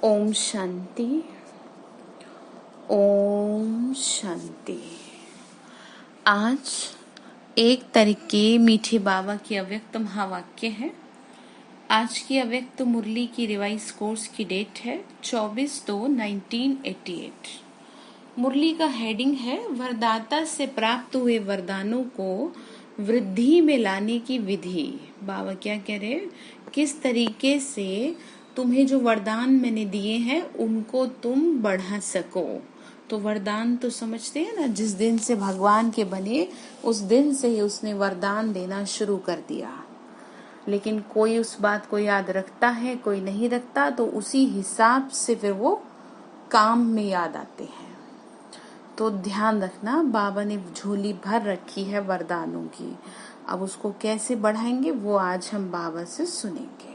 ओम शांति। ओम शांति। आज 1 तारीख के मीठे बाबा की अव्यक्त महावाक्य है। आज की अव्यक्त मुरली की रिवाइज कोर्स की डेट है 24/2/1988। मुरली का हेडिंग है वरदाता से प्राप्त हुए वरदानों को वृद्धि में लाने की विधि। बाबा क्या कह रहे हैं, किस तरीके से तुम्हें जो वरदान मैंने दिए हैं उनको तुम बढ़ा सको। तो वरदान तो समझते हैं ना, जिस दिन से भगवान के बने उस दिन से ही उसने वरदान देना शुरू कर दिया। लेकिन कोई उस बात को याद रखता है, कोई नहीं रखता, तो उसी हिसाब से फिर वो काम में याद आते हैं। तो ध्यान रखना, बाबा ने झोली भर रखी है वरदानों की। अब उसको कैसे बढ़ाएंगे वो आज हम बाबा से सुनेंगे।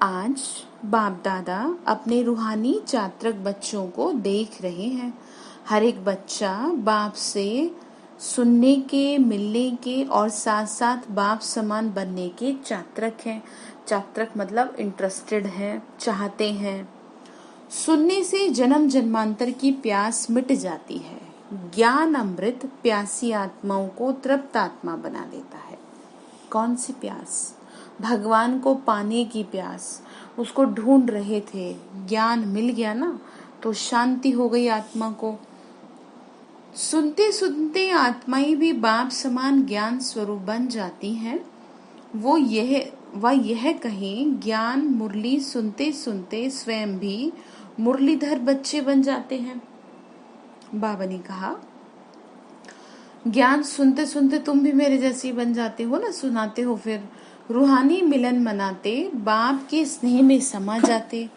आज बाप दादा अपने रूहानी चात्रक बच्चों को देख रहे हैं। हर एक बच्चा बाप से सुनने के, मिलने के और साथ साथ बाप समान बनने के चात्रक हैं। चात्रक मतलब इंटरेस्टेड है, चाहते हैं। सुनने से जन्म जन्मांतर की प्यास मिट जाती है। ज्ञान अमृत प्यासी आत्माओं को तृप्त आत्मा बना देता है। कौन सी प्यास? भगवान को पाने की प्यास। उसको ढूंढ रहे थे, ज्ञान मिल गया ना, तो शांति हो गई आत्मा को। सुनते सुनते आत्माएं भी बाप समान ज्ञान स्वरूप बन जाती हैं। वह यह कहें, ज्ञान मुरली सुनते सुनते स्वयं भी मुरलीधर बच्चे बन जाते हैं। बाबा ने कहा, ज्ञान सुनते सुनते तुम भी मेरे जैसे बन जाते हो ना, सुनाते हो, फिर रूहानी मिलन मनाते बाप के स्नेह में समा जाते।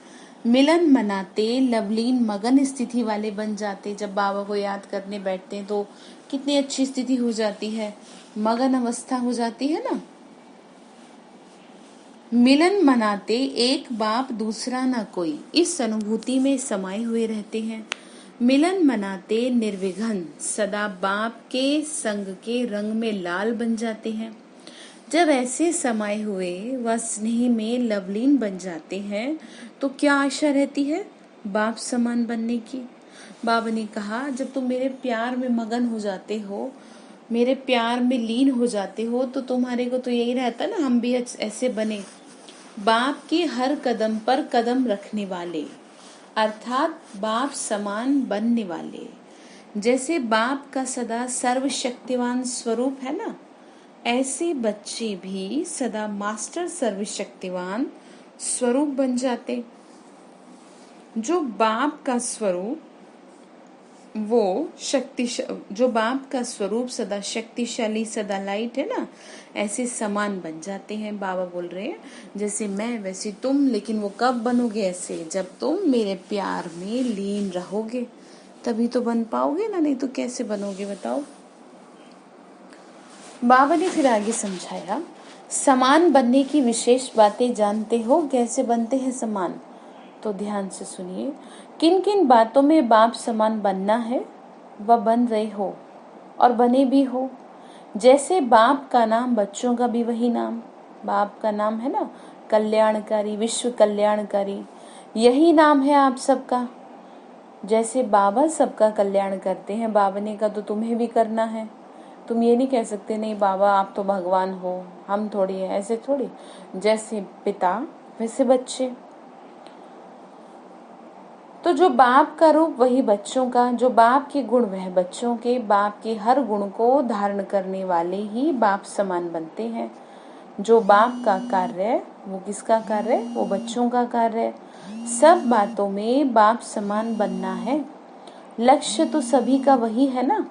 मिलन मनाते लवलीन मगन स्थिति वाले बन जाते। जब बाबा को याद करने बैठते हैं तो कितनी अच्छी स्थिति हो जाती है, मगन अवस्था हो जाती है ना। मिलन मनाते एक बाप दूसरा ना कोई, इस अनुभूति में समाये हुए रहते हैं। मिलन मनाते निर्विघ्न सदा बाप के संग के रंग में लाल बन जाते हैं। जब ऐसे समाये हुए वह स्नेह में लवलीन बन जाते हैं तो क्या आशा रहती है बाप समान बनने की। बाबा ने कहा, जब तुम मेरे प्यार में मगन हो जाते हो, मेरे प्यार में लीन हो जाते हो, तो तुम्हारे को तो यही रहता ना, हम भी ऐसे बने, बाप के हर कदम पर कदम रखने वाले, अर्थात बाप समान बनने वाले। जैसे बाप का सदा सर्वशक्तिवान स्वरूप है ना, ऐसे बच्चे भी सदा मास्टर सर्वशक्तिवान स्वरूप बन जाते। जो बाप का स्वरूप जो बाप का स्वरूप सदा शक्तिशाली, सदा लाइट है ना, ऐसे समान बन जाते हैं। बाबा बोल रहे हैं, जैसे मैं वैसे तुम, लेकिन वो कब बनोगे ऐसे? जब तुम मेरे प्यार में लीन रहोगे, तभी तो बन पाओगे ना, नहीं तो कैसे बनोगे बताओ। बाबा ने फिर आगे समझाया, समान बनने की विशेष बातें जानते हो, कैसे बनते हैं समान? तो ध्यान से सुनिए, किन किन बातों में बाप समान बनना है वह बन रहे हो और बने भी हो। जैसे बाप का नाम, बच्चों का भी वही नाम। बाप का नाम है ना कल्याणकारी, विश्व कल्याणकारी, यही नाम है आप सबका। जैसे बाबा सबका कल्याण करते हैं, बाबा ने कहा तो तुम्हें भी करना है। तुम ये नहीं कह सकते नहीं बाबा आप तो भगवान हो, हम थोड़ी है, ऐसे थोड़ी। जैसे पिता वैसे बच्चे। तो जो बाप का रूप वही बच्चों का, जो बाप के गुण वह बच्चों के। बाप के हर गुण को धारण करने वाले ही बाप समान बनते हैं। जो बाप का कार्य वो किसका कार्य? वो बच्चों का कार्य। सब बातों में बाप समान बनना है। लक्ष्य तो सभी का वही है ना,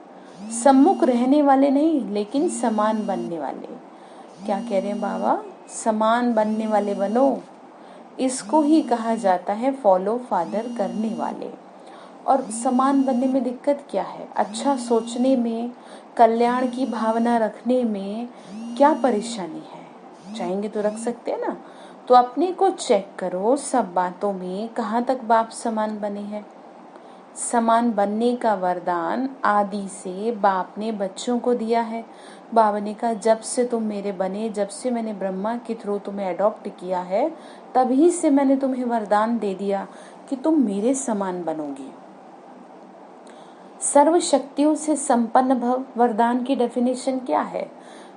सम्मुख रहने वाले नहीं, लेकिन समान बनने वाले। क्या कह रहे हैं बाबा? समान बनने वाले बनो। इसको ही कहा जाता है फॉलो फादर करने वाले। और समान बनने में दिक्कत क्या है? अच्छा सोचने में, कल्याण की भावना रखने में क्या परेशानी है? चाहेंगे तो रख सकते हैं ना। तो अपने को चेक करो, सब बातों में कहाँ तक बाप समान बने हैं। समान बनने का वरदान आदि से बाप ने बच्चों को दिया है। बाबा ने कहा जब से तुम मेरे बने, जब से मैंने ब्रह्मा के थ्रू तुम्हें अडॉप्ट किया है, तभी से मैंने तुम्हें वरदान दे दिया कि तुम मेरे समान बनोगे। सर्व शक्तियों से संपन्न भव, वरदान की डेफिनेशन क्या है?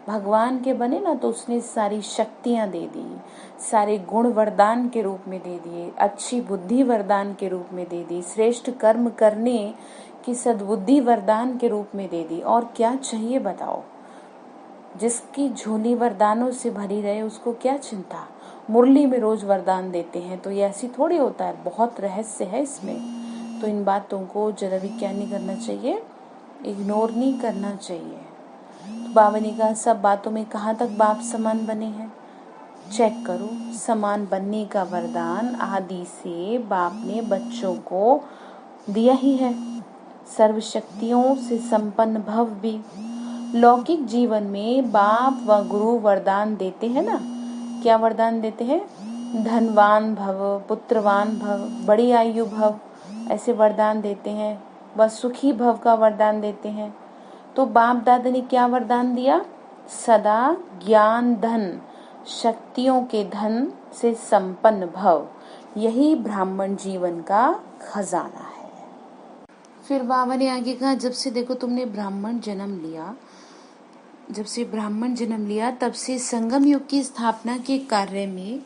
भगवान के बने ना तो उसने सारी शक्तियां दे दी, सारे गुण वरदान के रूप में दे दिए, अच्छी बुद्धि वरदान के रूप में दे दी, श्रेष्ठ कर्म करने की सद्बुद्धि वरदान के रूप में दे दी। और क्या चाहिए बताओ? जिसकी झोली वरदानों से भरी रहे उसको क्या चिंता। मुरली में रोज वरदान देते हैं तो ये ऐसी थोड़ी होता है, बहुत रहस्य है इसमें। तो इन बातों को जरा भी क्या नहीं करना चाहिए, इग्नोर नहीं करना चाहिए। तो बाबा ने कहा सब बातों में कहाँ तक बाप समान बने हैं, चेक करो। समान बनने का वरदान आदि से बाप ने बच्चों को दिया ही है। सर्व शक्तियों से संपन्न भव भी। लौकिक जीवन में बाप व गुरु वरदान देते हैं ना, क्या वरदान देते हैं? धनवान भव, पुत्रवान भव, बड़ी आयु भव, ऐसे वरदान देते हैं। व सुखी भव का वरदान देते हैं। तो बाप दादा ने क्या वरदान दिया? सदा ज्ञान धन, शक्तियों के धन से संपन्न भव। यही ब्राह्मण जीवन का खजाना है। फिर बाबा ने आगे कहा जब से देखो तुमने ब्राह्मण जन्म लिया, जब से ब्राह्मण जन्म लिया तब से संगम युग की स्थापना के कार्य में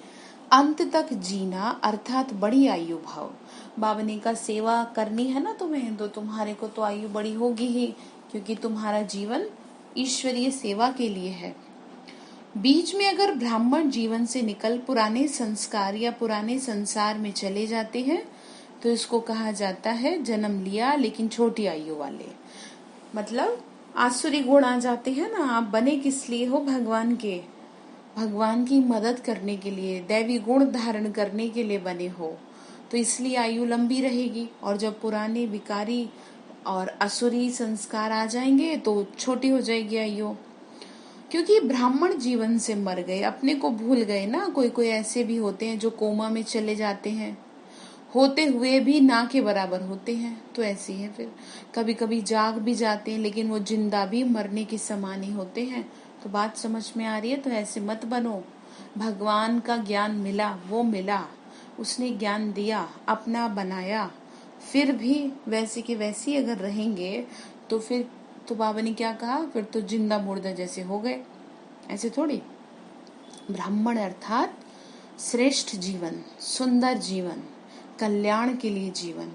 अंत तक जीना, अर्थात बड़ी आयु भाव। बाबा ने कहा सेवा करनी है ना तुम्हें, तो तुम्हारे को तो आयु बड़ी होगी ही, क्योंकि तुम्हारा जीवन ईश्वरीय सेवा के लिए है। बीच में अगर ब्राह्मण जीवन से निकल पुराने संस्कार या पुराने संसार में चले जाते हैं तो इसको कहा जाता है जन्म लिया लेकिन छोटी आयु वाले। मतलब आसुरी गुण आ जाते हैं ना। आप बने किस लिए हो? भगवान के, भगवान की मदद करने के लिए, दैवी गुण धारण करने के लिए बने हो, तो इसलिए आयु लंबी रहेगी। और जब पुराने विकारी और असुरी संस्कार आ जाएंगे तो छोटी हो जाएगी आयु, क्योंकि ब्राह्मण जीवन से मर गए, अपने को भूल गए ना। कोई कोई ऐसे भी होते हैं जो कोमा में चले जाते हैं, होते हुए भी ना के बराबर होते हैं। तो ऐसी है, फिर कभी कभी जाग भी जाते हैं लेकिन वो जिंदा भी मरने के समान ही होते हैं। तो बात समझ में आ रही है? तो ऐसे मत बनो। भगवान का ज्ञान मिला, वो मिला, उसने ज्ञान दिया, अपना बनाया, फिर भी वैसे के वैसी अगर रहेंगे तो फिर तो बाबा ने क्या कहा, फिर तो जिंदा मुर्दा जैसे हो गए। ऐसे थोड़ी। ब्राह्मण अर्थात श्रेष्ठ जीवन, सुंदर जीवन, कल्याण के लिए जीवन।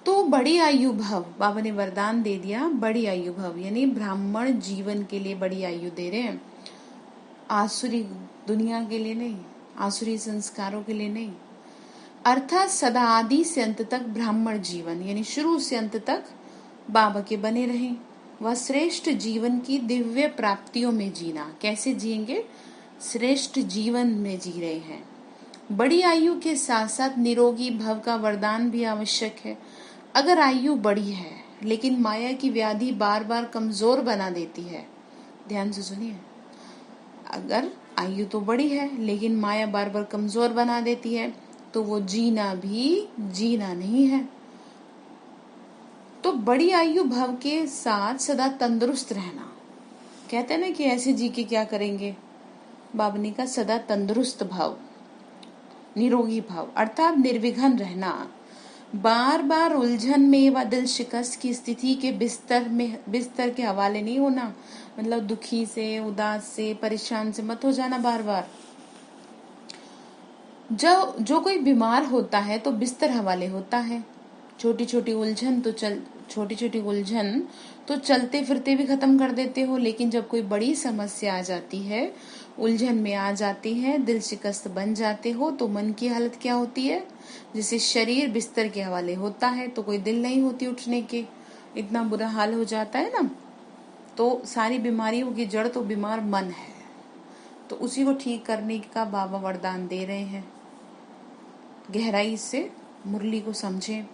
तो बड़ी आयु भव, बाबा ने वरदान दे दिया, बड़ी आयु भव यानी ब्राह्मण जीवन के लिए बड़ी आयु दे रहे हैं, आसुरी दुनिया के लिए नहीं, आसुरी संस्कारों के लिए नहीं। अर्थात सदा आदि से अंत तक ब्राह्मण जीवन यानी शुरू से अंत तक बाबा के बने रहें। वह श्रेष्ठ जीवन की दिव्य प्राप्तियों में जीना। कैसे जिएंगे? श्रेष्ठ जीवन में जी रहे हैं। बड़ी आयु के साथ साथ निरोगी भव का वरदान भी आवश्यक है। अगर आयु बड़ी है लेकिन माया की व्याधि बार बार कमजोर बना देती है, ध्यान से सुनिए, अगर आयु तो बड़ी है लेकिन माया बार बार कमजोर बना देती है तो वो जीना भी जीना नहीं है। तो बड़ी आयु भव के साथ सदा तंदुरुस्त रहना। कहते हैं ना कि ऐसे जी के क्या करेंगे, बाबा ने कहा सदा तंदुरुस्त भाव, निरोगी भाव अर्थात निर्विघ्न रहना। बार बार उलझन में व दिल शिकस्त की स्थिति के बिस्तर के हवाले नहीं होना। मतलब दुखी से, उदास से, परेशान से मत हो जाना बार बार। जो कोई बीमार होता है तो बिस्तर हवाले होता है। छोटी छोटी उलझन तो चलते फिरते भी खत्म कर देते हो, लेकिन जब कोई बड़ी समस्या आ जाती है, उलझन में आ जाती है, दिल शिकस्त बन जाते हो, तो मन की हालत क्या होती है? जैसे शरीर बिस्तर के हवाले होता है तो कोई दिल नहीं होती उठने के, इतना बुरा हाल हो जाता है ना। तो सारी बीमारियों की जड़ तो बीमार मन है, तो उसी को ठीक करने का बाबा वरदान दे रहे हैं। गहराई से मुरली को समझें।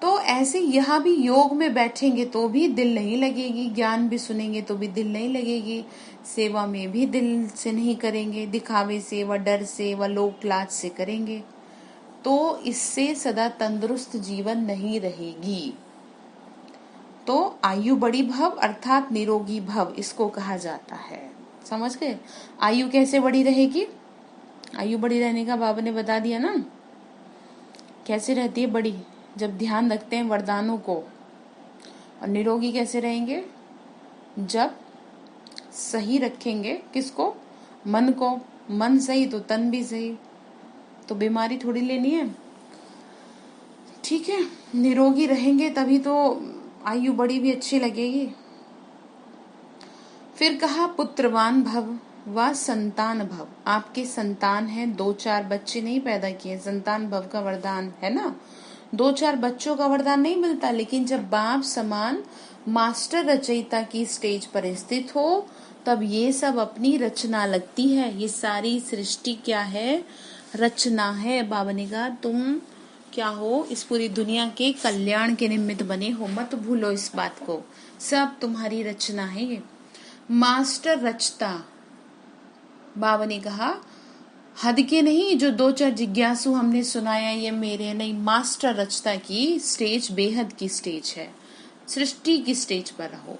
तो ऐसे यहाँ भी योग में बैठेंगे तो भी दिल नहीं लगेगी, ज्ञान भी सुनेंगे तो भी दिल नहीं लगेगी, सेवा में भी दिल से नहीं करेंगे, दिखावे से व डर से व लोक लाज से करेंगे। तो इससे सदा तंदुरुस्त जीवन नहीं रहेगी। तो आयु बड़ी भव अर्थात निरोगी भव इसको कहा जाता है। समझ गए? आयु कैसे बड़ी रहेगी? आयु बड़ी रहने का बाबा ने बता दिया ना, कैसे रहती है बड़ी, जब ध्यान रखते हैं वरदानों को। और निरोगी कैसे रहेंगे? जब सही रखेंगे किसको? मन को। मन सही तो तन भी सही, तो बीमारी थोड़ी लेनी है। ठीक है, निरोगी रहेंगे तभी तो आयु बड़ी भी अच्छी लगेगी। फिर कहा पुत्रवान भव व संतान भव। आपके संतान है, 2-4 बच्चे नहीं पैदा किए, संतान भव का वरदान है ना। 2-4 बच्चों का वरदान नहीं मिलता, लेकिन जब बाप समान मास्टर रचयिता की स्टेज पर स्थित हो तब ये सब अपनी रचना लगती है। ये सारी सृष्टि क्या है? रचना है। बाबा ने कहा तुम क्या हो? इस पूरी दुनिया के कल्याण के निमित्त बने हो, मत भूलो इस बात को। सब तुम्हारी रचना है ये। मास्टर रचता, बाबा ने कहा हद के नहीं, जो 2-4 जिज्ञासु हमने सुनाया ये मेरे नहीं, मास्टर रचता की स्टेज बेहद की स्टेज है, सृष्टि की स्टेज पर रहो।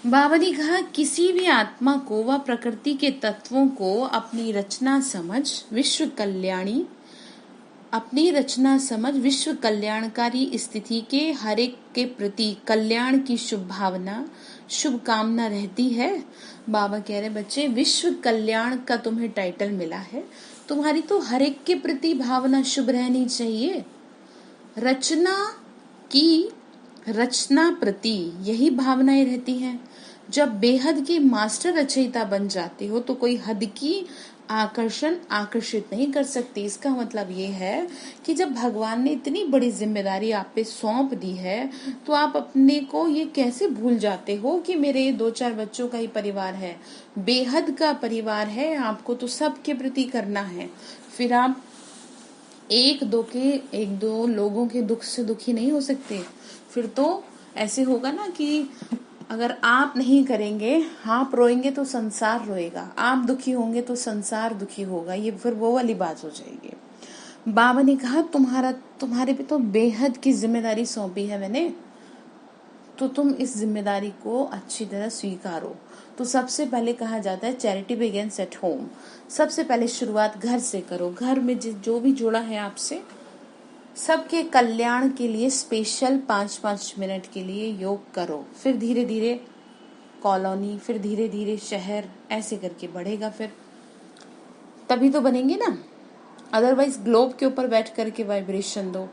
बाबा ने कहा किसी भी आत्मा को व प्रकृति के तत्वों को अपनी रचना समझ विश्व कल्याणी, अपनी रचना समझ विश्व कल्याणकारी स्थिति के हर एक के प्रति कल्याण की शुभ भावना, शुभ कामना रहती है। बाबा कह रहे बच्चे विश्व कल्याण का तुम्हें टाइटल मिला है, तुम्हारी तो हर एक के प्रति भावना शुभ रहनी चाहिए। रचना की रचना प्रति यही भावनाएं रहती हैं। जब बेहद की मास्टर रचयिता बन जाते हो तो कोई हद की आकर्षण आकर्षित नहीं कर सकती। इसका मतलब ये है कि जब भगवान ने इतनी बड़ी जिम्मेदारी आप पे सौंप दी है तो आप अपने को ये कैसे भूल जाते हो कि मेरे 2-4 बच्चों का ही परिवार है, बेहद का परिवार है, आपको तो सबके प्रति करना है। फिर आप एक दो लोगों के दुख से दुखी नहीं हो सकते। फिर तो ऐसे होगा ना कि अगर आप नहीं करेंगे, आप रोएंगे तो संसार रोएगा, आप दुखी होंगे तो संसार दुखी होगा, ये फिर वो वाली बात हो जाएगी। बाबा ने कहा तुम्हारे पे तो बेहद की जिम्मेदारी सौंपी है मैंने, तो तुम इस जिम्मेदारी को अच्छी तरह स्वीकारो। तो सबसे पहले कहा जाता है चैरिटी बिगिंस एट होम। सबसे पहले शुरुआत घर से करो। घर में जो भी जुड़ा है आपसे, सबके कल्याण के लिए स्पेशल 5-5 मिनट के लिए योग करो। फिर धीरे धीरे कॉलोनी, फिर धीरे धीरे शहर, ऐसे करके बढ़ेगा। फिर तभी तो बनेंगे ना, अदरवाइज ग्लोब के ऊपर बैठ करके वाइब्रेशन दो।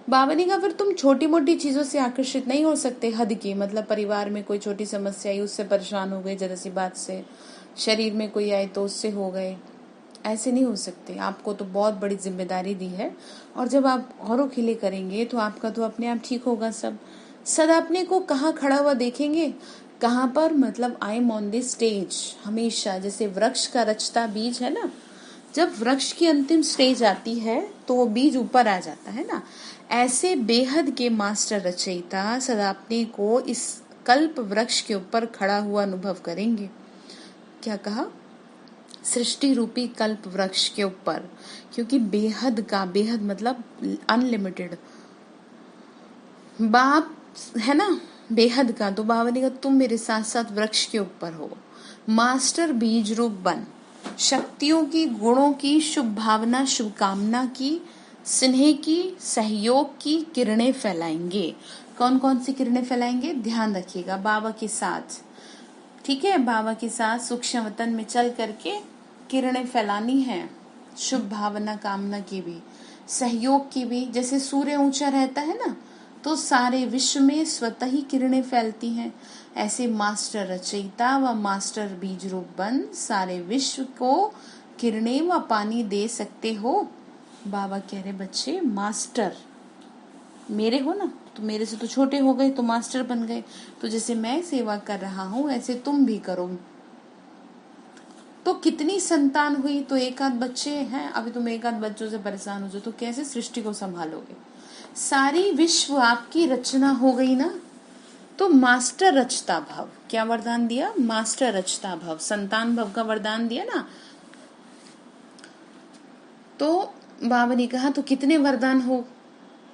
बाबा ने कहा फिर तुम छोटी मोटी चीजों से आकर्षित नहीं हो सकते हद की। मतलब परिवार में कोई छोटी समस्या आई उससे परेशान हो गए जरा सी बात से, शरीर में कोई आए तो उससे हो गए, ऐसे नहीं हो सकते। आपको तो बहुत बड़ी जिम्मेदारी दी है, और जब आप औरों के लिए करेंगे तो आपका तो अपने आप ठीक होगा सब। सदा अपने को कहाँ खड़ा हुआ देखेंगे, कहाँ पर, मतलब I am on this stage. हमेशा जैसे वृक्ष का रचता बीज है ना, जब वृक्ष की अंतिम स्टेज आती है तो वो बीज ऊपर आ जाता है ना, ऐसे बेहद के मास्टर रचयिता सदा अपने को इस कल्प वृक्ष के ऊपर खड़ा हुआ अनुभव करेंगे। क्या कहा? सृष्टि रूपी कल्प वृक्ष के ऊपर, क्योंकि बेहद का, बेहद मतलब अनलिमिटेड, बाप है ना बेहद का। तो बाबा ने कहा तुम मेरे साथ साथ वृक्ष के ऊपर हो, मास्टर बीज रूप बन, शक्तियों की, गुणों की, शुभ भावना, शुभकामना की, स्नेह की, सहयोग की किरणें फैलाएंगे। कौन कौन सी किरणें फैलाएंगे? ध्यान रखिएगा, बाबा के साथ, ठीक है, बाबा के साथ सूक्ष्म वतन में चल करके किरणें फैलानी है, शुभ भावना कामना की भी, सहयोग की भी। जैसे सूर्य ऊंचा रहता है ना तो सारे विश्व में स्वतः ही किरणें फैलती हैं, ऐसे मास्टर रचयिता व मास्टर बीज रूप बन सारे विश्व को किरणें व पानी दे सकते हो। बाबा कह रहे बच्चे मास्टर मेरे हो ना, तो मेरे से तो छोटे हो गए तो मास्टर बन गए, तो जैसे मैं सेवा कर रहा हूँ ऐसे तुम भी करो। तो कितनी संतान हुई? तो 1-8 बच्चे हैं, अभी तुम 1-8 बच्चों से परेशान हो जाओ तो कैसे सृष्टि को संभालोगे? सारी विश्व आपकी रचना हो गई ना, तो मास्टर रचता भव। क्या वरदान दिया? मास्टर रचता भव, संतान भव का वरदान दिया ना। तो बाबा ने कहा तो कितने वरदान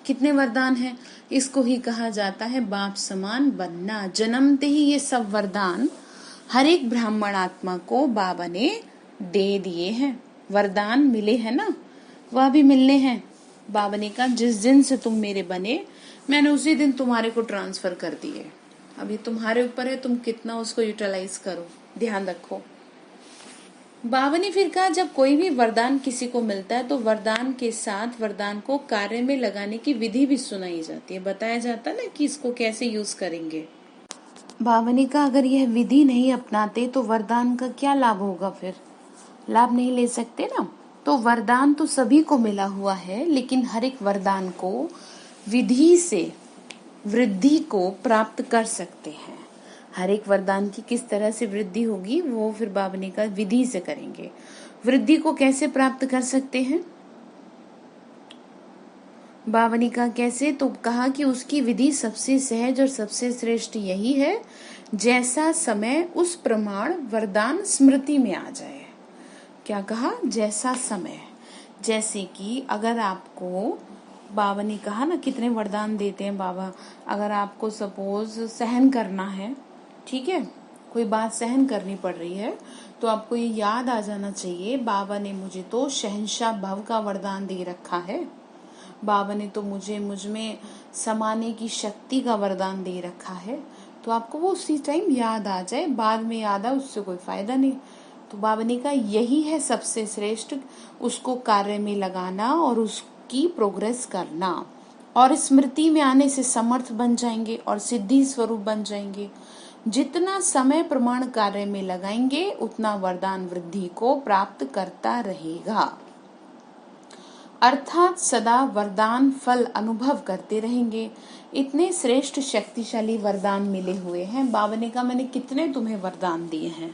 कितने वरदान हैं? इसको ही कहा जाता है बाप समान बनना। जन्मते ही ये सब वरदान हर एक ब्राह्मण आत्मा को बाबा ने दे दिए हैं। वरदान मिले हैं ना, वह भी मिलने हैं। बाबा ने कहा जिस दिन से तुम मेरे बने मैंने उसी दिन तुम्हारे को ट्रांसफर कर दिए। अभी तुम्हारे ऊपर है तुम कितना उसको यूटिलाइज करो, ध्यान रखो। बाबा ने फिर कहा जब कोई भी वरदान किसी को मिलता है तो वरदान के साथ वरदान को कार्य में लगाने की विधि भी सुनाई जाती है, बताया जाता है ना कि इसको कैसे यूज करेंगे। बाबा ने कहा अगर यह विधि नहीं अपनाते तो वरदान का क्या लाभ होगा, फिर लाभ नहीं ले सकते ना। तो वरदान तो सभी को मिला हुआ है, लेकिन हर एक वरदान को विधि से वृद्धि को प्राप्त कर सकते हैं। हर एक वरदान की किस तरह से वृद्धि होगी वो फिर बाबा ने कहा विधि से करेंगे। वृद्धि को कैसे प्राप्त कर सकते हैं? बाबा ने कहा कैसे, तो कहा कि उसकी विधि सबसे सहज और सबसे श्रेष्ठ यही है जैसा समय उस प्रमाण वरदान स्मृति में आ जाए। क्या कहा? जैसा समय, जैसे कि अगर आपको बाबा ने कहा ना कितने वरदान देते हैं बाबा। अगर आपको सपोज सहन करना है, ठीक है, कोई बात सहन करनी पड़ रही है तो आपको ये याद आ जाना चाहिए बाबा ने मुझे तो शहंशाह भव का वरदान दे रखा है। बाबा ने तो मुझ में समाने की शक्ति का वरदान दे रखा है। तो आपको वो उसी टाइम याद आ जाए, बाद में याद आए उससे कोई फायदा नहीं। तो बाबा ने कहा यही है सबसे श्रेष्ठ, उसको कार्य में लगाना और उसकी प्रोग्रेस करना, और स्मृति में आने से समर्थ बन जाएंगे और सिद्धि स्वरूप बन जाएंगे। जितना समय प्रमाण कार्य में लगाएंगे उतना वरदान वृद्धि को प्राप्त करता रहेगा, अर्थात सदा वरदान फल अनुभव करते रहेंगे। इतने श्रेष्ठ शक्तिशाली वरदान मिले हुए हैं। बाबा ने कहा मैंने कितने तुम्हें वरदान दिए हैं,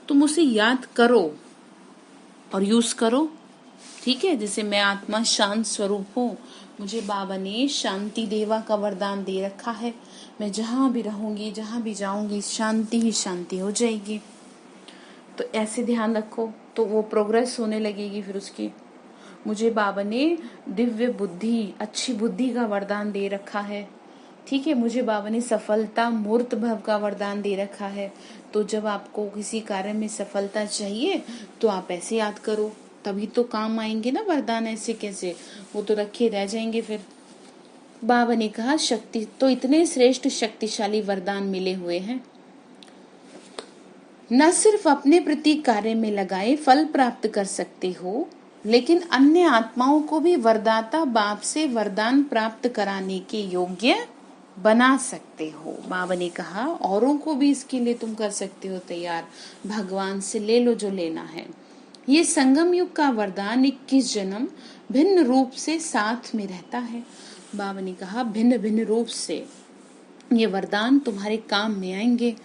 तुम उसे याद करो और यूज करो, ठीक है। जैसे मैं आत्मा शांत स्वरूप हूँ, मुझे बाबा ने शांति देवा का वरदान दे रखा है। मैं जहाँ भी रहूंगी, जहाँ भी जाऊंगी, शांति ही शांति हो जाएगी। तो ऐसे ध्यान रखो तो वो प्रोग्रेस होने लगेगी फिर उसकी। मुझे बाबा ने दिव्य बुद्धि, अच्छी बुद्धि का वरदान दे रखा है, ठीक है। मुझे बाबा ने सफलता मूर्त भव का वरदान दे रखा है। तो जब आपको किसी कार्य में सफलता चाहिए तो आप ऐसे याद करो, तभी तो काम आएंगे ना वरदान। ऐसे कैसे, वो तो रखे रह जाएंगे फिर। बाबा ने कहा शक्ति तो इतने श्रेष्ठ शक्तिशाली वरदान मिले हुए हैं, न सिर्फ अपने प्रति कार्य में लगाए फल प्राप्त कर सकते हो, लेकिन अन्य आत्माओं को भी वरदाता बाप से वरदान प्राप्त कराने के योग्य बना सकते हो। बाबा ने कहा औरों को भी इसके लिए तुम कर सकते हो तैयार, भगवान से ले लो जो लेना है। ये संगम युग का वरदान 21 जन्म भिन्न रूप से साथ में रहता है। बाबा ने कहा भिन्न भिन्न रूप से ये वरदान तुम्हारे काम में आएंगे।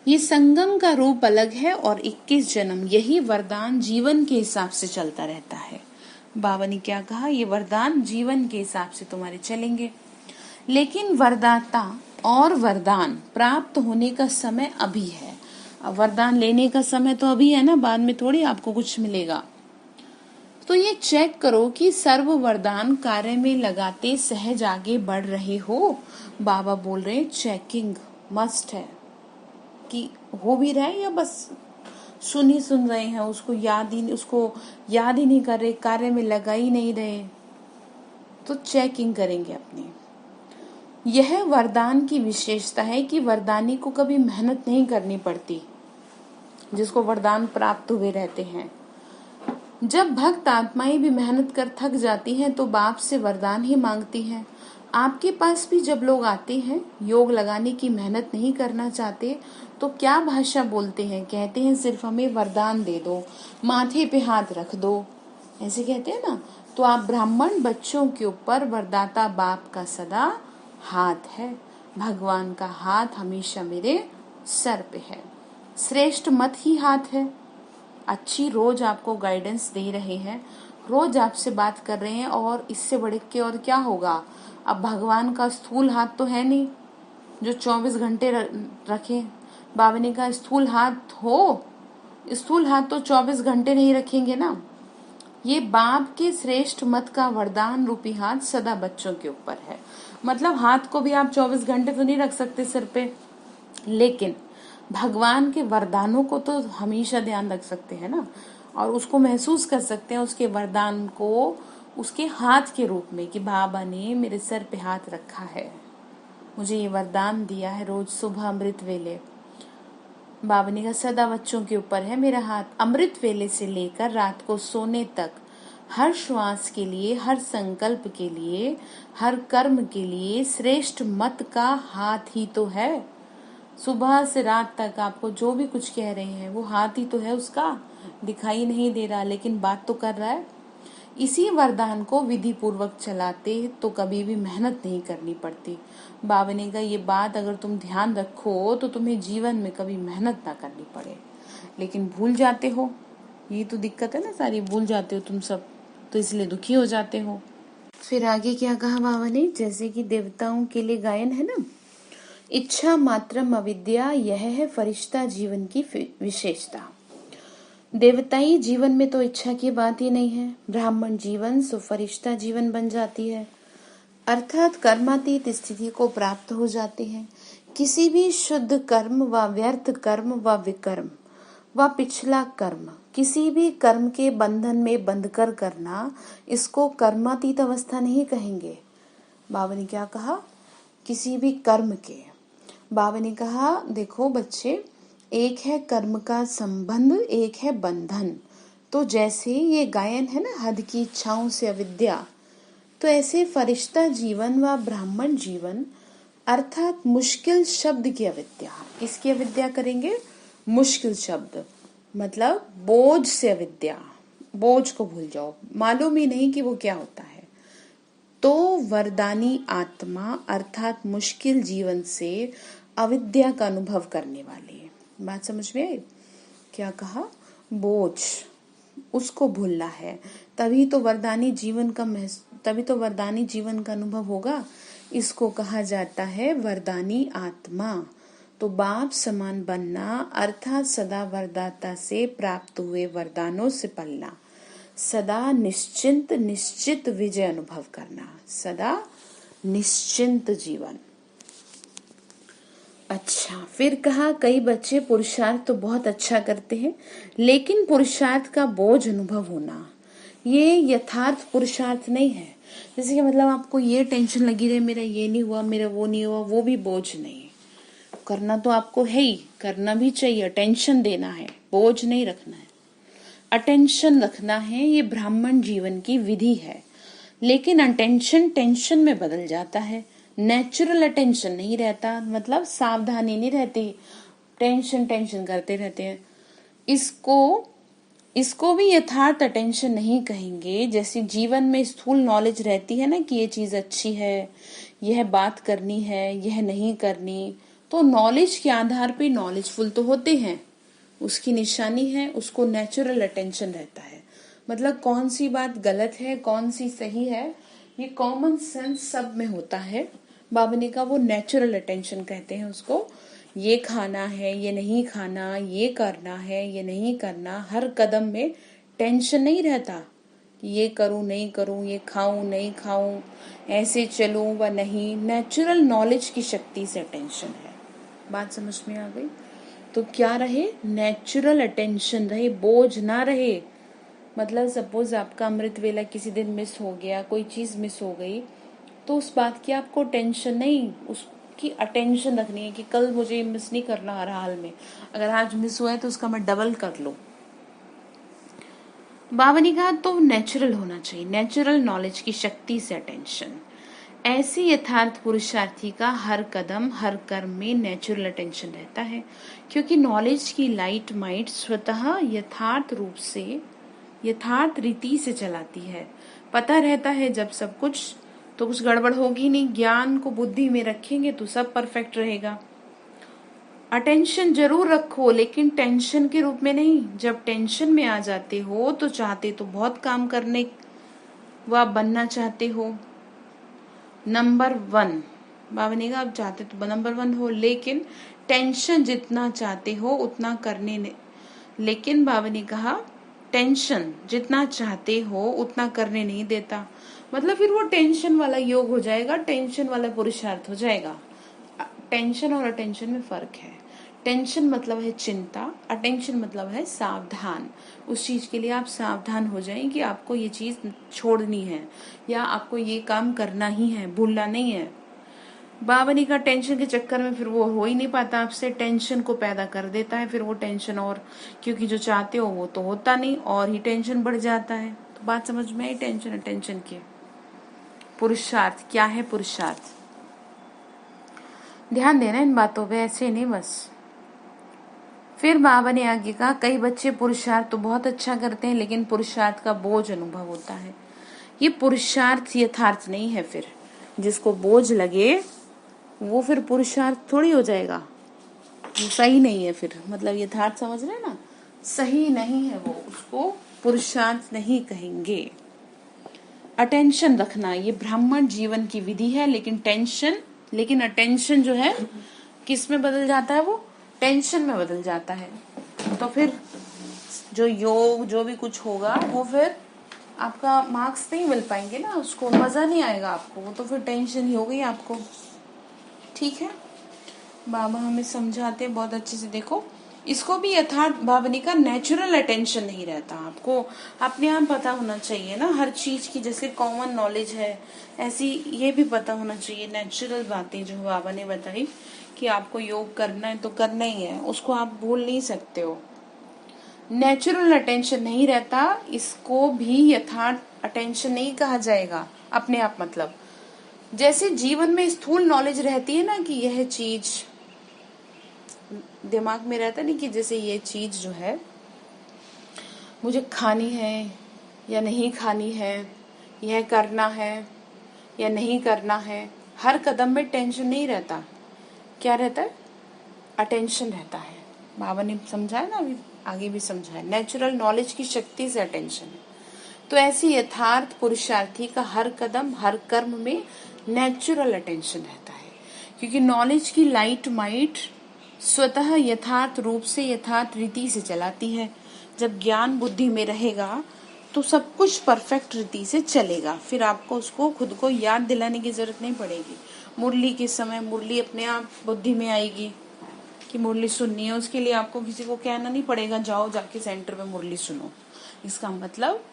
ये संगम का रूप अलग है और 21 जन्म यही वरदान जीवन के हिसाब से चलता रहता है। बाबा ने क्या कहा, ये वरदान जीवन के हिसाब से तुम्हारे चलेंगे, लेकिन वरदाता और वरदान प्राप्त होने का समय अभी है। अब वरदान लेने का समय तो अभी है ना, बाद में थोड़ी आपको कुछ मिलेगा। तो ये चेक करो कि सर्व वरदान कार्य में लगाते सहज आगे बढ़ रहे हो। बाबा बोल रहे चेकिंग मस्ट है कि हो भी रहा है या बस सुन रहे हैं, उसको याद ही नहीं कर रहे, कार्य में लगा ही नहीं रहे। तो चेकिंग करेंगे अपनी। यह वरदान की विशेषता है कि वरदानी को कभी मेहनत नहीं करनी पड़ती, जिसको वरदान प्राप्त हुए रहते हैं। जब भक्त आत्माएं भी मेहनत कर थक जाती हैं तो बाप से वरदान ही मांगती हैं। आपके पास भी जब लोग आते हैं, योग लगाने की मेहनत नहीं करना चाहते, तो क्या भाषा बोलते हैं? कहते हैं सिर्फ हमें वरदान दे दो, माथे पे हाथ रख दो, ऐसे कहते हैं ना। तो आप ब्राह्मण बच्चों के ऊपर वरदाता बाप का सदा हाथ है। भगवान का हाथ हमेशा मेरे सर पे है। श्रेष्ठ मत ही हाथ है। अच्छी रोज आपको गाइडेंस दे रहे हैं, रोज आपसे बात कर रहे हैं, और इससे बढ़ के और क्या होगा। अब भगवान का स्थूल हाथ तो है नहीं जो 24 घंटे रखे। बाबा ने कहा स्थूल हाथ हो, स्थूल हाथ तो 24 घंटे नहीं रखेंगे ना। ये बाप के श्रेष्ठ मत का वरदान रूपी हाथ सदा बच्चों के ऊपर है। मतलब हाथ को भी आप 24 घंटे तो नहीं रख सकते सिर पे, लेकिन भगवान के वरदानों को तो हमेशा ध्यान रख सकते हैं ना, और उसको महसूस कर सकते हैं, उसके वरदान को उसके हाथ के रूप में, कि बाबा ने मेरे सर पे हाथ रखा है, मुझे ये वरदान दिया है रोज सुबह अमृत वेले। बाबा ने कहा सदा बच्चों के ऊपर है मेरा हाथ, अमृत वेले से लेकर रात को सोने तक, हर श्वास के लिए, हर संकल्प के लिए, हर कर्म के लिए श्रेष्ठ मत का हाथ ही तो है। सुबह से रात तक आपको जो भी कुछ कह रहे हैं वो हाथ ही तो है उसका, दिखाई नहीं दे रहा लेकिन बात तो कर रहा है। इसी वरदान को विधि पूर्वक चलाते तो कभी भी मेहनत नहीं करनी पड़ती। बाबा ने कहा ये बात अगर तुम ध्यान रखो तो तुम्हें जीवन में कभी मेहनत ना करनी पड़े, लेकिन भूल जाते हो, ये तो दिक्कत है ना सारी, भूल जाते हो तुम सब, तो इसलिए दुखी हो जाते हो। फिर आगे क्या कहा बाबा ने, जैसे कि देवताओं के लिए गायन है ना, इच्छा मात्रम अविद्या, यह है फरिश्ता जीवन की विशेषता। देवताई जीवन में तो इच्छा की बात ही नहीं है, ब्राह्मण जीवन सो फरिश्ता जीवन बन जाती है, अर्थात कर्मातीत स्थिति को प्राप्त हो जाते हैं। किसी भी शुद्ध कर्म व व्यर्थ कर्म व विकर्म व पिछला कर्म, किसी भी कर्म के बंधन में बंधकर करना, इसको कर्मातीत अवस्था नहीं कहेंगे। बाबा ने क्या कहा, किसी भी कर्म के, बाबा ने कहा देखो बच्चे, एक है कर्म का संबंध, एक है बंधन। तो जैसे ये गायन है ना, हद की इच्छाओं से अविद्या, तो ऐसे फरिश्ता जीवन व ब्राह्मण जीवन अर्थात मुश्किल शब्द की अविद्या, इसकी अविद्या करेंगे। मुश्किल शब्द मतलब बोझ से अविद्या, बोझ को भूल जाओ, मालूम ही नहीं कि वो क्या होता है। तो वरदानी आत्मा अर्थात मुश्किल जीवन से अविद्या का अनुभव करने वाली है। बात समझ में आई? क्या कहा, बोझ, उसको भूलना है, तभी तो वरदानी जीवन का अनुभव होगा। इसको कहा जाता है वरदानी आत्मा। तो बाप समान बनना अर्थात सदा वरदाता से प्राप्त हुए वरदानों से पलना, सदा निश्चित विजय अनुभव करना, सदा निश्चिंत जीवन। अच्छा, फिर कहा कई बच्चे पुरुषार्थ तो बहुत अच्छा करते हैं, लेकिन पुरुषार्थ का बोझ अनुभव होना, ये यथार्थ पुरुषार्थ नहीं है। जैसे कि मतलब आपको ये टेंशन लगी रहे, मेरा ये नहीं हुआ, मेरा वो नहीं हुआ, वो भी बोझ नहीं। करना तो आपको है ही, करना भी चाहिए, अटेंशन देना है, बोझ नहीं रखना है, अटेंशन रखना है। ये ब्राह्मण जीवन की विधि है, लेकिन अटेंशन टेंशन में बदल जाता है, नेचुरल अटेंशन नहीं रहता, मतलब सावधानी नहीं रहती, टेंशन करते रहते हैं। इसको भी यथार्थ अटेंशन नहीं कहेंगे। जैसे जीवन में स्थूल नॉलेज रहती है ना कि ये चीज अच्छी है, यह बात करनी है, यह नहीं करनी, तो नॉलेज के आधार पे नॉलेजफुल तो होते हैं, उसकी निशानी है, उसको नेचुरल अटेंशन रहता है। मतलब कौन सी बात गलत है, कौन सी सही है, ये कॉमन सेंस सब में होता है। बाबा ने कहा वो नेचुरल अटेंशन कहते हैं उसको। ये खाना है, ये नहीं खाना, ये करना है, ये नहीं करना, हर कदम में टेंशन नहीं रहता कि ये करूं नहीं करूं, ये खाऊं नहीं खाऊं, ऐसे चलूं व नहीं, नेचुरल नॉलेज की शक्ति से अटेंशन है। बात समझ में आ गई? तो क्या रहे, नेचुरल अटेंशन रहे, बोझ ना रहे। मतलब सपोज आपका अमृत वेला किसी दिन मिस हो गया, कोई चीज मिस हो गई, तो उस बात की आपको टेंशन नहीं, उसकी अटेंशन रखनी है कि कल मुझे मिस नहीं करना हर हाल में, अगर आज मिस हुआ है तो उसका मैं डबल कर लूं। बाबा ने कहा तो नेचुरल होना चाहिए, नेचुरल नॉलेज की शक्ति से अटेंशन। ऐसे यथार्थ पुरुषार्थी का हर कदम हर कर्म में नेचुरल अटेंशन रहता है, क्योंकि नॉलेज की लाइट माइट स्वतः यथार्थ रूप से, यथार्थ रीति से चलाती है। पता रहता है जब सब कुछ, तो कुछ गड़बड़ होगी नहीं। ज्ञान को बुद्धि में रखेंगे तो सब परफेक्ट रहेगा। अटेंशन जरूर रखो, लेकिन टेंशन के रूप में नहीं। जब टेंशन में आ जाते हो तो चाहते तो बहुत काम करने व बनना चाहते हो नंबर 1। बाबा ने कहा आप चाहते तो नंबर 1 हो, लेकिन टेंशन जितना चाहते हो उतना करने ने। लेकिन बाबा ने कहा टेंशन जितना चाहते हो उतना करने नहीं देता, मतलब फिर वो टेंशन वाला योग हो जाएगा, टेंशन वाला पुरुषार्थ हो जाएगा। टेंशन और अटेंशन में फर्क है। टेंशन मतलब है चिंता, अटेंशन मतलब है सावधान। उस चीज के लिए आप सावधान हो जाएं कि आपको ये चीज छोड़नी है या आपको ये काम करना ही है, भूलना नहीं है। बावनी का टेंशन के चक्कर में फिर वो हो ही नहीं पाता, आपसे टेंशन को पैदा कर देता है, फिर वो टेंशन और, क्योंकि जो चाहते हो वो तो होता नहीं और ही टेंशन बढ़ जाता है। तो बात समझ में आई टेंशन अटेंशन की। पुरुषार्थ क्या है? पुरुषार्थ ध्यान देना इन बातों पे, ऐसे नहीं बस। फिर बाबा ने आगे कहा, कई बच्चे पुरुषार्थ तो बहुत अच्छा करते हैं लेकिन पुरुषार्थ का बोझ अनुभव होता है। ये पुरुषार्थ यथार्थ नहीं है। फिर जिसको बोझ लगे वो फिर पुरुषार्थ थोड़ी हो जाएगा, वो सही नहीं है फिर, मतलब यथार्थ समझ रहे ना, सही नहीं है वो, उसको पुरुषार्थ नहीं कहेंगे। अटेंशन रखना ये ब्राह्मण जीवन की विधि है, लेकिन अटेंशन जो है किस में बदल जाता है? वो टेंशन में बदल जाता है। तो फिर जो योग जो भी कुछ होगा वो फिर आपका मार्क्स नहीं मिल पाएंगे ना, उसको मजा नहीं आएगा आपको, वो तो फिर टेंशन ही हो गई आपको। ठीक है, बाबा हमें समझाते बहुत अच्छे से। देखो इसको भी यथार्थ भावनी का नेचुरल अटेंशन नहीं रहता, आपको अपने आप पता होना चाहिए ना हर चीज की, जैसे कॉमन नॉलेज है ऐसी ये भी पता होना चाहिए। नेचुरल बातें जो बाबा ने बताई कि आपको योग करना है तो करना ही है, उसको आप भूल नहीं सकते हो। नेचुरल अटेंशन नहीं रहता, इसको भी यथार्थ अटेंशन नहीं कहा जाएगा अपने आप। मतलब जैसे जीवन में स्थूल नॉलेज रहती है ना कि यह चीज दिमाग में रहता नहीं, कि जैसे ये चीज जो है मुझे खानी है या नहीं खानी है, यह करना है या नहीं करना है, हर कदम में टेंशन नहीं रहता। क्या रहता है? अटेंशन रहता है। बाबा ने समझाया ना, अभी आगे भी समझाया, नेचुरल नॉलेज की शक्ति से अटेंशन है। तो ऐसी यथार्थ पुरुषार्थी का हर कदम हर कर्म में नेचुरल अटेंशन रहता है, क्योंकि नॉलेज की लाइट माइट स्वतः यथार्थ रूप से यथार्थ रीति से चलाती है। जब ज्ञान बुद्धि में रहेगा तो सब कुछ परफेक्ट रीति से चलेगा, फिर आपको उसको खुद को याद दिलाने की जरूरत नहीं पड़ेगी। मुरली के समय मुरली अपने आप बुद्धि में आएगी कि मुरली सुननी है, उसके लिए आपको किसी को कहना नहीं पड़ेगा जाओ जाके सेंटर में मुरली सुनो। इसका मतलब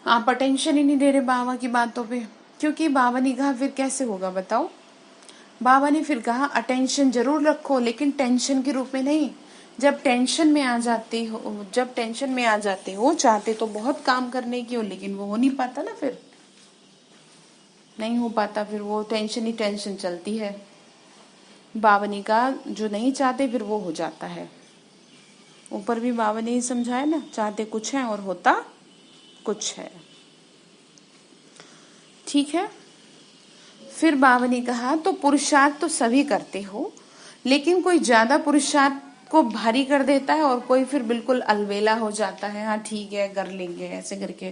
आप अटेंशन ही नहीं दे रहे बाबा की बातों पे, क्योंकि बाबा ने कहा फिर कैसे होगा बताओ। बाबा ने फिर कहा अटेंशन जरूर रखो लेकिन टेंशन के रूप में नहीं। जब टेंशन में आ जाते हो चाहते तो बहुत काम करने की हो लेकिन वो हो नहीं पाता ना, फिर नहीं हो पाता, फिर वो टेंशन ही टेंशन चलती है। बाबा ने कहा जो नहीं चाहते फिर वो हो जाता है। ऊपर भी बाबा ने ही समझाया ना, चाहते कुछ है और होता कुछ है। ठीक है, फिर बाबा ने कहा तो पुरुषार्थ तो सभी करते हो लेकिन कोई ज्यादा पुरुषार्थ को भारी कर देता है और कोई फिर बिल्कुल अलबेला हो जाता है, हाँ ठीक है कर लेंगे ऐसे करके।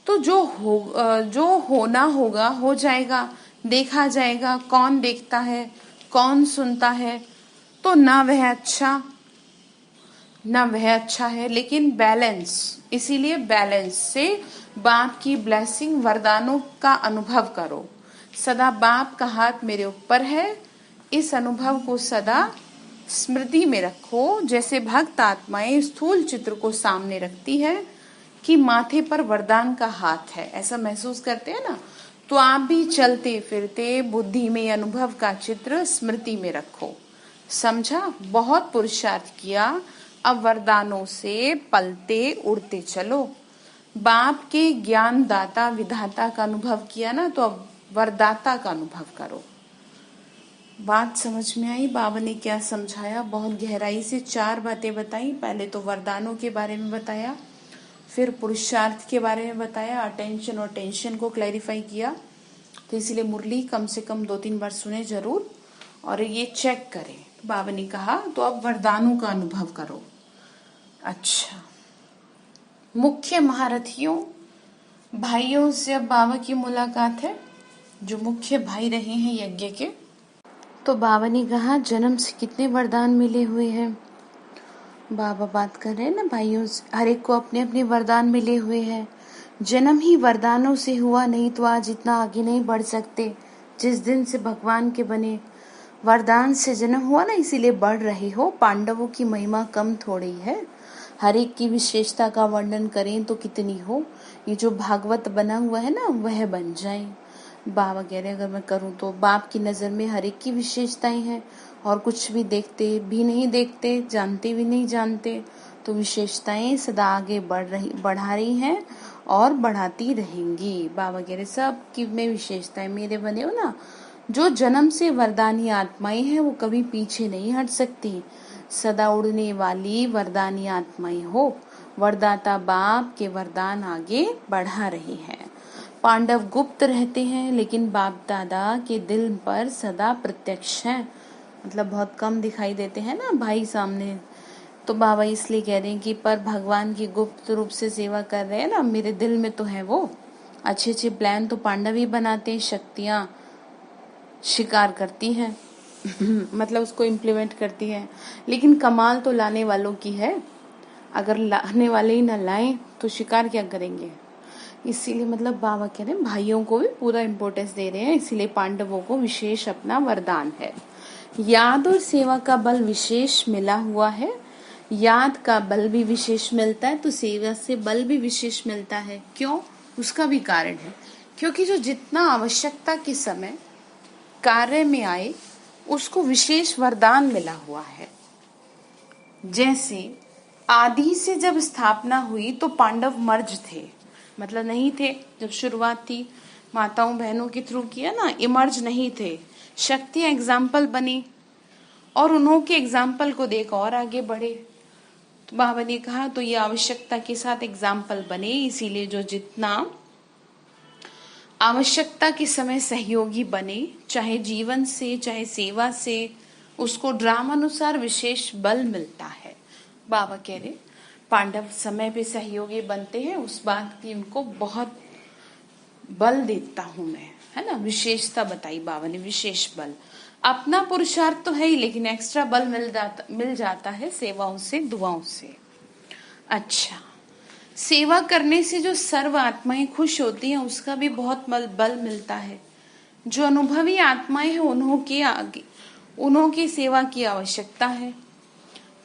तो जो होना होगा हो जाएगा, देखा जाएगा, कौन देखता है कौन सुनता है, तो ना वह अच्छा है। लेकिन बैलेंस, इसीलिए बैलेंस से बाप की ब्लेसिंग वरदानों का अनुभव करो। सदा बाप का हाथ मेरे ऊपर है, इस अनुभव को सदा स्मृति में रखो। जैसे भक्त आत्माएं स्थूल चित्र को सामने रखती है कि माथे पर वरदान का हाथ है, ऐसा महसूस करते हैं ना, तो आप भी चलते फिरते बुद्धि में अनुभव का चित्र स्मृति में रखो। समझा? बहुत पुरुषार्थ किया, अब वरदानों से पलते उड़ते चलो। बाप के ज्ञान दाता विधाता का अनुभव किया ना, तो अब वरदाता का अनुभव करो। बात समझ में आई? बाबा ने क्या समझाया? बहुत गहराई से 4 बातें बताई। पहले तो वरदानों के बारे में बताया, फिर पुरुषार्थ के बारे में बताया, अटेंशन और टेंशन को क्लैरिफाई किया। तो इसलिए मुरली कम से कम 2-3 बार सुने जरूर और ये चेक करें। बाबा ने कहा तो अब वरदानों का अनुभव करो। अच्छा, मुख्य महारथियों भाइयों से अब बाबा की मुलाकात है, जो मुख्य भाई रहे हैं यज्ञ के। तो बाबा ने कहा जन्म से कितने वरदान मिले हुए हैं? बाबा बात कर रहे हैं ना भाइयों, हर एक को अपने अपने वरदान मिले हुए हैं। जन्म ही वरदानों से हुआ, नहीं तो आज इतना आगे नहीं बढ़ सकते। जिस दिन से भगवान के बने, वरदान से जन्म हुआ ना, इसीलिए बढ़ रहे हो। पांडवों की महिमा कम थोड़ी है। हर एक की विशेषता का वर्णन करें तो कितनी हो। ये जो भागवत बना हुआ है ना, वह बन जाए। बाबा कह रहे अगर मैं करूँ तो बाप की नज़र में हर एक की विशेषताएं हैं, और कुछ भी देखते भी नहीं देखते, जानते भी नहीं जानते, तो विशेषताएं सदा आगे बढ़ा रही हैं और बढ़ाती रहेंगी। बाबा कह रहे सब की में विशेषताएं मेरे बने हो ना। जो जन्म से वरदानी आत्माएं हैं वो कभी पीछे नहीं हट सकती, सदा उड़ने वाली वरदानी आत्माएं हो। वरदाता बाप के वरदान आगे बढ़ा रही हैं। पांडव गुप्त रहते हैं, लेकिन बाप दादा के दिल पर सदा प्रत्यक्ष हैं। मतलब बहुत कम दिखाई देते हैं ना भाई सामने। तो बाबा इसलिए कह रहे हैं कि पर भगवान की गुप्त रूप से सेवा कर रहे हैं ना, मेरे दिल में तो है वो। अच्छे अच्छे प्लान तो पांडव ही बनाते हैं, शक्तियाँ शिकार करती हैं मतलब उसको इम्प्लीमेंट करती है, लेकिन कमाल तो लाने वालों की है। अगर लाने वाले ही ना लाएं तो शिकार क्या करेंगे। इसीलिए मतलब बाबा कह रहे हैं भाइयों को भी पूरा इम्पोर्टेंस दे रहे हैं, इसीलिए पांडवों को विशेष अपना वरदान है। याद और सेवा का बल विशेष मिला हुआ है। याद का बल भी विशेष मिलता है तो सेवा से बल भी विशेष मिलता है। क्यों? उसका भी कारण है, क्योंकि जो जितना आवश्यकता के समय कार्य में आए उसको विशेष वरदान मिला हुआ है। जैसे आदि से जब स्थापना हुई तो पांडव मर्ज थे, मतलब नहीं थे। जब शुरुआत थी माताओं बहनों के थ्रू किया ना, इमर्ज नहीं थे। शक्तियां एग्जाम्पल बनी और उन्हों के एग्जाम्पल को देख और आगे बढ़े। तो बाबा ने कहा तो ये आवश्यकता के साथ एग्जाम्पल बने, इसीलिए जो जितना आवश्यकता के समय सहयोगी बने, चाहे जीवन से चाहे सेवा से, उसको ड्रामानुसार विशेष बल मिलता है। बाबा कह रहे पांडव समय पे सहयोगी बनते हैं, उस बात की उनको बहुत बल देता हूं मैं, है ना। विशेषता बताई बाबा ने, विशेष बल। अपना पुरुषार्थ तो है ही, लेकिन एक्स्ट्रा बल मिल जाता है सेवाओं से, दुआओं से। अच्छा, सेवा करने से जो सर्व आत्माएं खुश होती हैं उसका भी बहुत बल मिलता है। जो अनुभवी आत्माएं हैं उन्हों की सेवा की आवश्यकता है,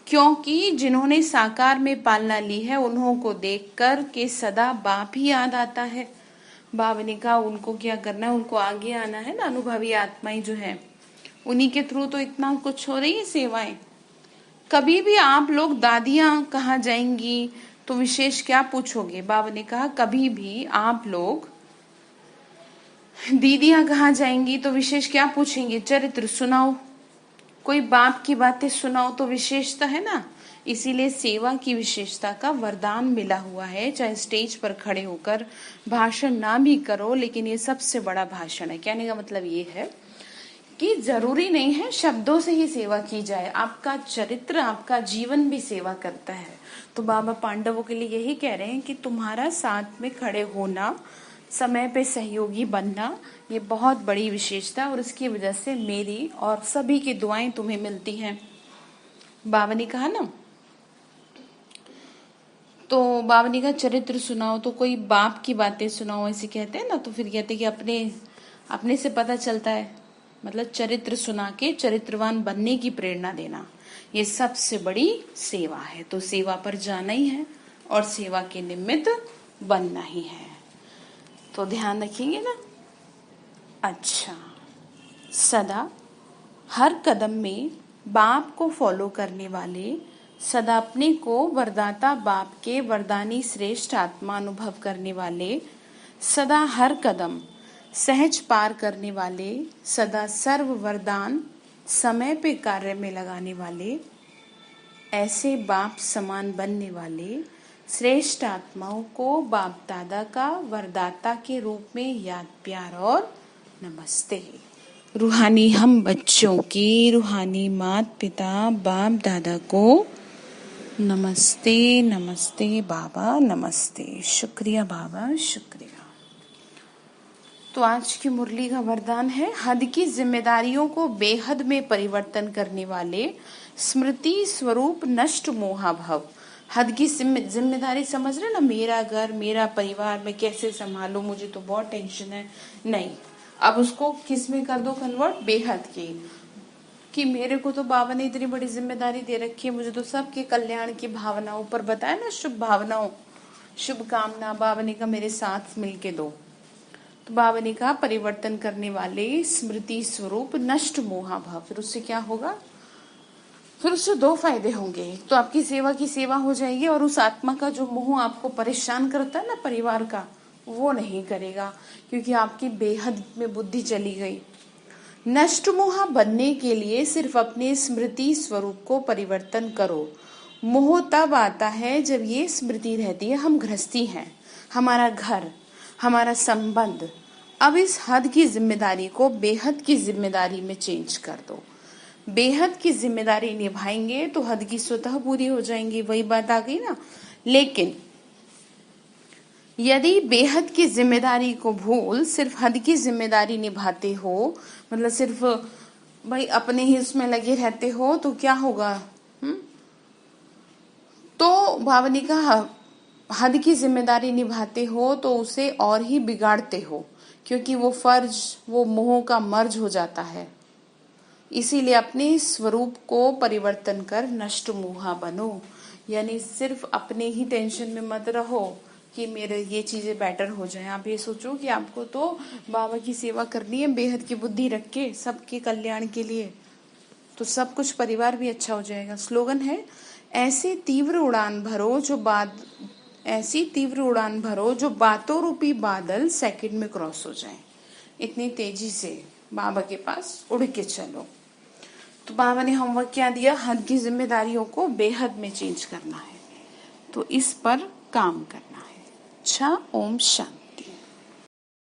क्योंकि जिन्होंने साकार में पालना ली है उन्हों को देख कर के सदा बाप ही याद आता है। बाबा ने कहा उनको क्या करना है, उनको आगे आना है ना। अनुभवी आत्माएं जो है उन्हीं के थ्रू तो इतना कुछ हो रही है सेवाएं। कभी भी आप लोग दादियां कहाँ जाएंगी तो विशेष क्या पूछोगे। बाबा ने कहा कभी भी आप लोग दीदियां कहाँ जाएंगी तो विशेष क्या पूछेंगे, चरित्र सुनाओ, कोई बाप की बातें सुनाओ, तो विशेषता है ना। इसीलिए सेवा की विशेषता का वरदान मिला हुआ है। चाहे स्टेज पर खड़े होकर भाषण ना भी करो, लेकिन ये सबसे बड़ा भाषण है। कहने का मतलब ये है कि जरूरी नहीं है शब्दों से ही सेवा की जाए, आपका चरित्र आपका जीवन भी सेवा करता है। तो बाबा पांडवों के लिए यही कह रहे हैं कि तुम्हारा साथ में खड़े होना, समय पे सहयोगी बनना, ये बहुत बड़ी विशेषता, और इसकी वजह से मेरी और सभी की दुआएं तुम्हें मिलती हैं। बाबा ने कहा ना, तो बाबा ने कहा चरित्र सुनाओ, तो कोई बाप की बातें सुनाओ ऐसे कहते हैं ना, तो फिर कहते हैं कि अपने से पता चलता है, मतलब चरित्र सुना के चरित्रवान बनने की प्रेरणा देना, ये सबसे बड़ी सेवा है। तो सेवा पर जाना ही है और सेवा के निमित्त बनना ही है। तो ध्यान रखेंगे ना। अच्छा, सदा हर कदम में बाप को फॉलो करने वाले, सदा अपने को वरदाता बाप के वरदानी श्रेष्ठ आत्मा अनुभव करने वाले, सदा हर कदम सहज पार करने वाले, सदा सर्व वरदान समय पे कार्य में लगाने वाले, ऐसे बाप समान बनने वाले श्रेष्ठ आत्माओं को बाप दादा का वरदाता के रूप में याद, प्यार और नमस्ते। रूहानी हम बच्चों की रूहानी माता पिता बाप दादा को नमस्ते। नमस्ते बाबा, नमस्ते। शुक्रिया बाबा, शुक्रिया। तो आज की मुरली का वरदान है, हद की जिम्मेदारियों को बेहद में परिवर्तन करने वाले स्मृति स्वरूप नष्ट मोहा भव। हद की जिम्मेदारी समझ रहे ना, मेरा घर, मेरा परिवार, मैं कैसे संभालूं, मुझे तो बहुत टेंशन है। नहीं, अब उसको किस में कर दो कन्वर्ट, बेहद की, कि मेरे को तो बाबा ने इतनी बड़ी जिम्मेदारी दे रखी है, मुझे तो सबके कल्याण की भावना, ऊपर बताया ना, शुभ भावनाओं, शुभ कामना बाबा ने कहा मेरे साथ मिलके दो। तो बाबा ने कहा परिवर्तन करने वाले स्मृति स्वरूप नष्ट मोहा भाव। फिर उससे क्या होगा, फिर उससे दो फायदे होंगे। एक तो आपकी सेवा की सेवा हो जाएगी, और उस आत्मा का जो मोह आपको परेशान करता है ना, परिवार का, वो नहीं करेगा, क्योंकि आपकी बेहद में बुद्धि चली गई। नष्ट मोह बनने के लिए सिर्फ अपने स्मृति स्वरूप को परिवर्तन करो। मोह तब आता है जब ये स्मृति रहती है हम गृहस्थी हैं, हमारा घर, हमारा संबंध। अब इस हद की जिम्मेदारी को बेहद की जिम्मेदारी में चेंज कर दो। बेहद की जिम्मेदारी निभाएंगे तो हद की स्वतः पूरी हो जाएंगी, वही बात आ गई ना। लेकिन यदि बेहद की जिम्मेदारी को भूल सिर्फ हद की जिम्मेदारी निभाते हो, मतलब सिर्फ भाई अपने ही उसमें लगे रहते हो, तो क्या होगा? तो बाबा ने कहा हद की जिम्मेदारी निभाते हो तो उसे और ही बिगाड़ते हो, क्योंकि वो फर्ज, वो मोह का मर्ज हो जाता है। इसीलिए अपने स्वरूप को परिवर्तन कर नष्ट मोहा बनो। यानी सिर्फ अपने ही टेंशन में मत रहो कि मेरे ये चीजें बेटर हो जाएं। आप ये सोचो कि आपको तो बाबा की सेवा करनी है बेहद की बुद्धि रख के, सबके कल्याण के लिए, तो सब कुछ परिवार भी अच्छा हो जाएगा। स्लोगन है, ऐसी तीव्र उड़ान भरो जो बातों रूपी बादल सेकंड में क्रॉस हो जाए। इतनी तेजी से बाबा के पास उड़ के चलो। तो बाबा ने होमवर्क क्या दिया, हद की जिम्मेदारियों को बेहद में चेंज करना है, तो इस पर काम करना है। अच्छा, ओम शांति।